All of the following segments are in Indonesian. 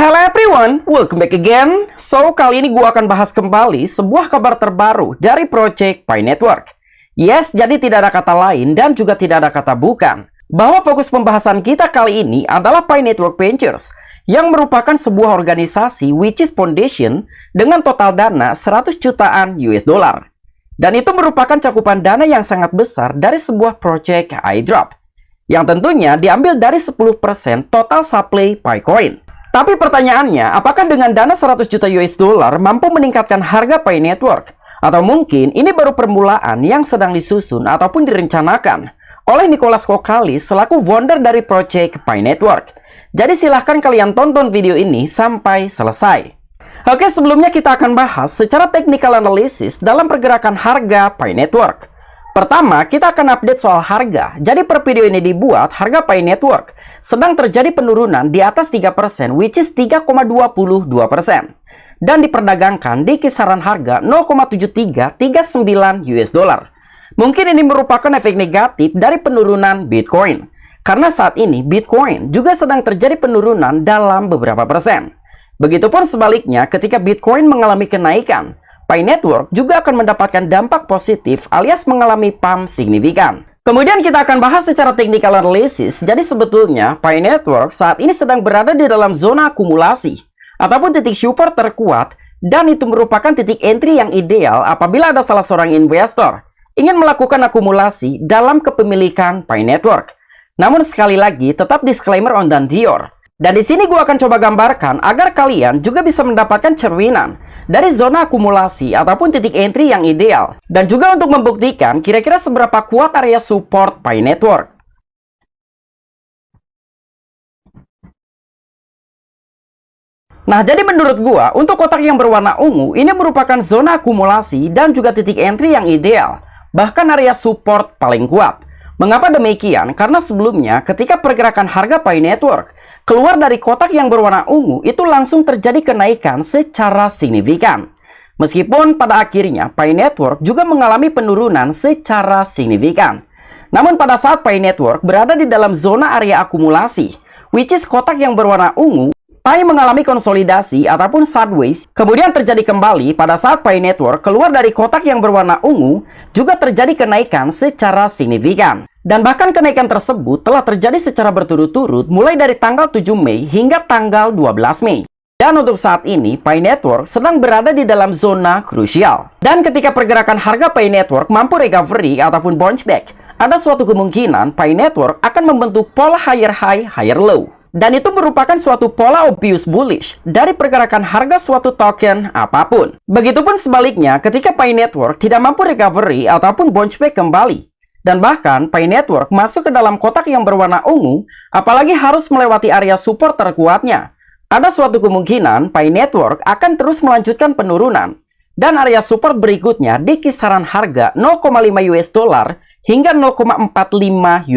Hello everyone, welcome back again. So, kali ini gue akan bahas kembali sebuah kabar terbaru dari Project Pi Network. Yes, jadi tidak ada kata lain dan juga tidak ada kata bukan, bahwa fokus pembahasan kita kali ini adalah Pi Network Ventures, yang merupakan sebuah organisasi which is foundation dengan total dana 100 jutaan US dollar. Dan itu merupakan cakupan dana yang sangat besar dari sebuah project airdrop, yang tentunya diambil dari 10% total supply Picoin. Tapi pertanyaannya, apakah dengan dana 100 juta US dollar mampu meningkatkan harga Pi Network? Atau mungkin ini baru permulaan yang sedang disusun ataupun direncanakan oleh Nicholas Kokali selaku founder dari Project Pi Network. Jadi silahkan kalian tonton video ini sampai selesai. Oke, sebelumnya kita akan bahas secara technical analysis dalam pergerakan harga Pi Network. Pertama, kita akan update soal harga. Jadi per video ini dibuat, harga Pi Network sedang terjadi penurunan di atas 3%, which is 3,22%. Dan diperdagangkan di kisaran harga 0,7339 US dollar. Mungkin ini merupakan efek negatif dari penurunan Bitcoin. Karena saat ini Bitcoin juga sedang terjadi penurunan dalam beberapa persen. Begitupun sebaliknya ketika Bitcoin mengalami kenaikan, Pi Network juga akan mendapatkan dampak positif alias mengalami pump signifikan. Kemudian kita akan bahas secara technical analysis. Jadi sebetulnya Pi Network saat ini sedang berada di dalam zona akumulasi ataupun titik support terkuat, dan itu merupakan titik entry yang ideal apabila ada salah seorang investor ingin melakukan akumulasi dalam kepemilikan Pi Network. Namun sekali lagi tetap disclaimer on dan Dior. Dan di sini gue akan coba gambarkan agar kalian juga bisa mendapatkan cerminan dari zona akumulasi ataupun titik entry yang ideal. Dan juga untuk membuktikan kira-kira seberapa kuat area support Pi Network. Nah, jadi menurut gua, untuk kotak yang berwarna ungu, ini merupakan zona akumulasi dan juga titik entry yang ideal. Bahkan area support paling kuat. Mengapa demikian? Karena sebelumnya, ketika pergerakan harga Pi Network keluar dari kotak yang berwarna ungu, itu langsung terjadi kenaikan secara signifikan. Meskipun pada akhirnya Pi Network juga mengalami penurunan secara signifikan. Namun pada saat Pi Network berada di dalam zona area akumulasi, which is kotak yang berwarna ungu, Pi mengalami konsolidasi ataupun sideways, kemudian terjadi kembali pada saat Pi Network keluar dari kotak yang berwarna ungu, juga terjadi kenaikan secara signifikan. Dan bahkan kenaikan tersebut telah terjadi secara berturut-turut mulai dari tanggal 7 Mei hingga tanggal 12 Mei. Dan untuk saat ini, Pi Network sedang berada di dalam zona krusial. Dan ketika pergerakan harga Pi Network mampu recovery ataupun bounce back, ada suatu kemungkinan Pi Network akan membentuk pola higher high, higher low. Dan itu merupakan suatu pola obvious bullish dari pergerakan harga suatu token apapun. Begitupun sebaliknya ketika Pi Network tidak mampu recovery ataupun bounce back kembali. Dan bahkan Pi Network masuk ke dalam kotak yang berwarna ungu, apalagi harus melewati area support terkuatnya. Ada suatu kemungkinan Pi Network akan terus melanjutkan penurunan. Dan area support berikutnya di kisaran harga 0,5 US dollar hingga 0,45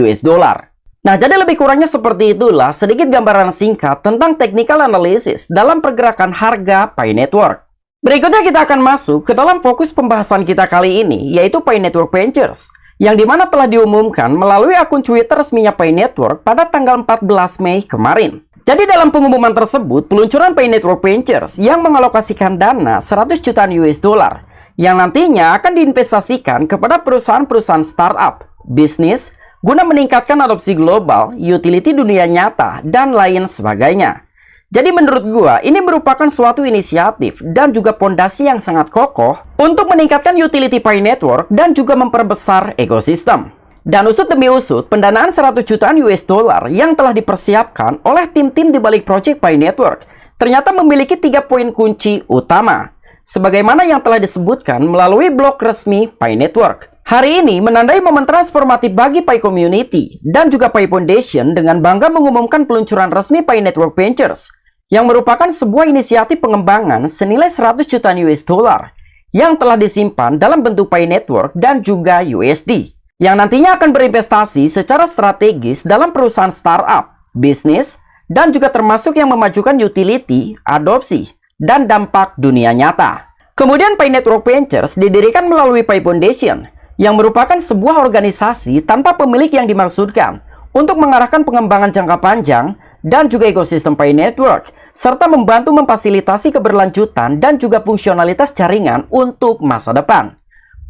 US dollar. Nah, jadi lebih kurangnya seperti itulah sedikit gambaran singkat tentang technical analysis dalam pergerakan harga Pi Network. Berikutnya kita akan masuk ke dalam fokus pembahasan kita kali ini, yaitu Pi Network Ventures, yang dimana telah diumumkan melalui akun Twitter resminya Pi Network pada tanggal 14 Mei kemarin. Jadi dalam pengumuman tersebut, peluncuran Pi Network Ventures yang mengalokasikan dana 100 jutaan US dollar yang nantinya akan diinvestasikan kepada perusahaan-perusahaan startup, bisnis, guna meningkatkan adopsi global, utility dunia nyata, dan lain sebagainya. Jadi menurut gua, ini merupakan suatu inisiatif dan juga pondasi yang sangat kokoh untuk meningkatkan utility Pi Network dan juga memperbesar ekosistem. Dan usut demi usut, pendanaan 100 jutaan US dollar yang telah dipersiapkan oleh tim-tim di balik Project Pi Network ternyata memiliki 3 poin kunci utama, sebagaimana yang telah disebutkan melalui blog resmi Pi Network. Hari ini menandai momen transformatif bagi Pi Community dan juga Pi Foundation dengan bangga mengumumkan peluncuran resmi Pi Network Ventures, yang merupakan sebuah inisiatif pengembangan senilai 100 jutaan US dollar yang telah disimpan dalam bentuk Pi Network dan juga USD, yang nantinya akan berinvestasi secara strategis dalam perusahaan startup, bisnis, dan juga termasuk yang memajukan utility, adopsi, dan dampak dunia nyata. Kemudian Pi Network Ventures didirikan melalui Pi Foundation, yang merupakan sebuah organisasi tanpa pemilik yang dimaksudkan untuk mengarahkan pengembangan jangka panjang dan juga ekosistem Pi Network serta membantu memfasilitasi keberlanjutan dan juga fungsionalitas jaringan untuk masa depan.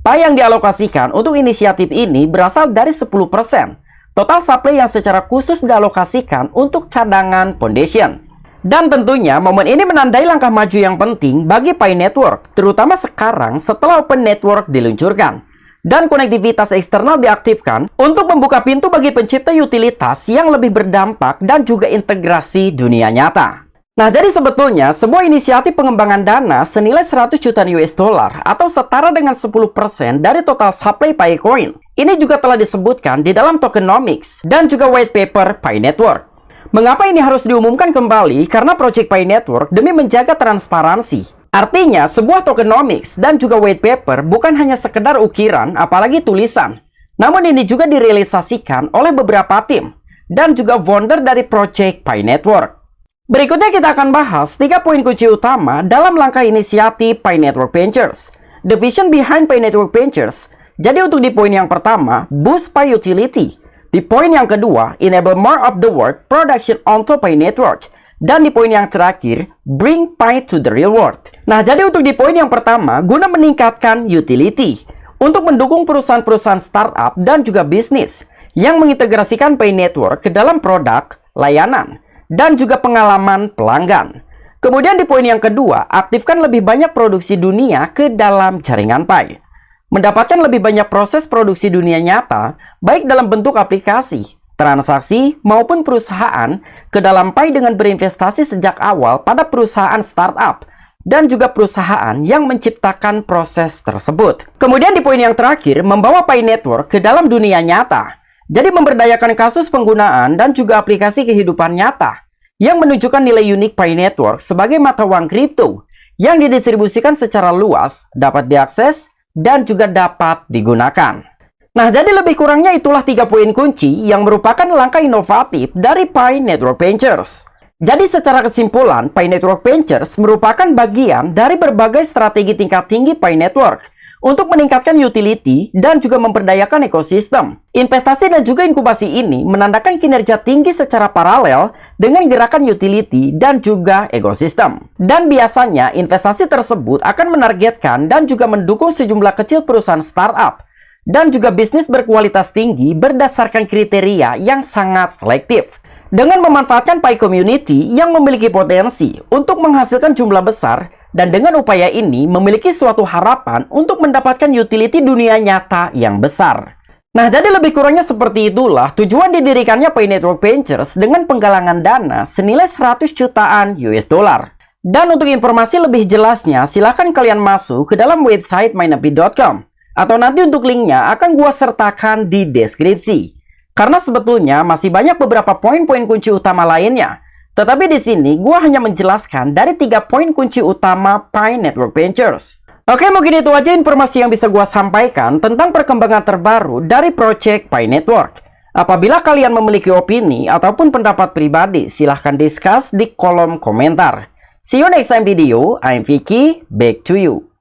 Pi yang dialokasikan untuk inisiatif ini berasal dari 10% total supply yang secara khusus dialokasikan untuk cadangan foundation. Dan tentunya momen ini menandai langkah maju yang penting bagi Pi Network, terutama sekarang setelah Open Network diluncurkan dan konektivitas eksternal diaktifkan untuk membuka pintu bagi pencipta utilitas yang lebih berdampak dan juga integrasi dunia nyata. Nah, jadi sebetulnya sebuah inisiatif pengembangan dana senilai 100 juta US dollar atau setara dengan 10% dari total supply Pi Coin. Ini juga telah disebutkan di dalam tokenomics dan juga white paper Pi Network. Mengapa ini harus diumumkan kembali? Karena Project Pi Network demi menjaga transparansi. Artinya, sebuah tokenomics dan juga white paper bukan hanya sekedar ukiran, apalagi tulisan. Namun ini juga direalisasikan oleh beberapa tim dan juga founder dari Project Pi Network. Berikutnya kita akan bahas 3 poin kunci utama dalam langkah inisiatif Pi Network Ventures. The vision behind Pi Network Ventures. Jadi untuk di poin yang pertama, boost Pi utility. Di poin yang kedua, enable more of the work production onto Pi Network. Dan di poin yang terakhir, bring Pi to the real world. Nah, jadi untuk di poin yang pertama, guna meningkatkan utility. Untuk mendukung perusahaan-perusahaan startup dan juga bisnis yang mengintegrasikan Pi Network ke dalam produk, layanan, dan juga pengalaman pelanggan. Kemudian di poin yang kedua, aktifkan lebih banyak produksi dunia ke dalam jaringan Pi. Mendapatkan lebih banyak proses produksi dunia nyata, baik dalam bentuk aplikasi, transaksi, maupun perusahaan ke dalam Pi dengan berinvestasi sejak awal pada perusahaan startup dan juga perusahaan yang menciptakan proses tersebut. Kemudian di poin yang terakhir, membawa Pi Network ke dalam dunia nyata. Jadi memberdayakan kasus penggunaan dan juga aplikasi kehidupan nyata yang menunjukkan nilai unik Pi Network sebagai mata uang kripto yang didistribusikan secara luas, dapat diakses, dan juga dapat digunakan. Nah, jadi lebih kurangnya itulah 3 poin kunci yang merupakan langkah inovatif dari Pi Network Ventures. Jadi secara kesimpulan, Pi Network Ventures merupakan bagian dari berbagai strategi tingkat tinggi Pi Network untuk meningkatkan utility dan juga memperdayakan ekosistem. Investasi dan juga inkubasi ini menandakan kinerja tinggi secara paralel dengan gerakan utility dan juga ekosistem. Dan biasanya investasi tersebut akan menargetkan dan juga mendukung sejumlah kecil perusahaan startup dan juga bisnis berkualitas tinggi berdasarkan kriteria yang sangat selektif. Dengan memanfaatkan Pi Community yang memiliki potensi untuk menghasilkan jumlah besar, dan dengan upaya ini memiliki suatu harapan untuk mendapatkan utility dunia nyata yang besar. Nah, jadi lebih kurangnya seperti itulah tujuan didirikannya Pi Network Ventures dengan penggalangan dana senilai 100 jutaan US dollar. Dan untuk informasi lebih jelasnya, silahkan kalian masuk ke dalam website mynapi.com. Atau nanti untuk linknya akan gua sertakan di deskripsi. Karena sebetulnya masih banyak beberapa poin-poin kunci utama lainnya. Tetapi di sini gua hanya menjelaskan dari 3 poin kunci utama Pi Network Ventures. Oke, mungkin itu aja informasi yang bisa gua sampaikan tentang perkembangan terbaru dari Project Pi Network. Apabila kalian memiliki opini ataupun pendapat pribadi, silahkan discuss di kolom komentar. See you next time video. I'm Vicky, back to you.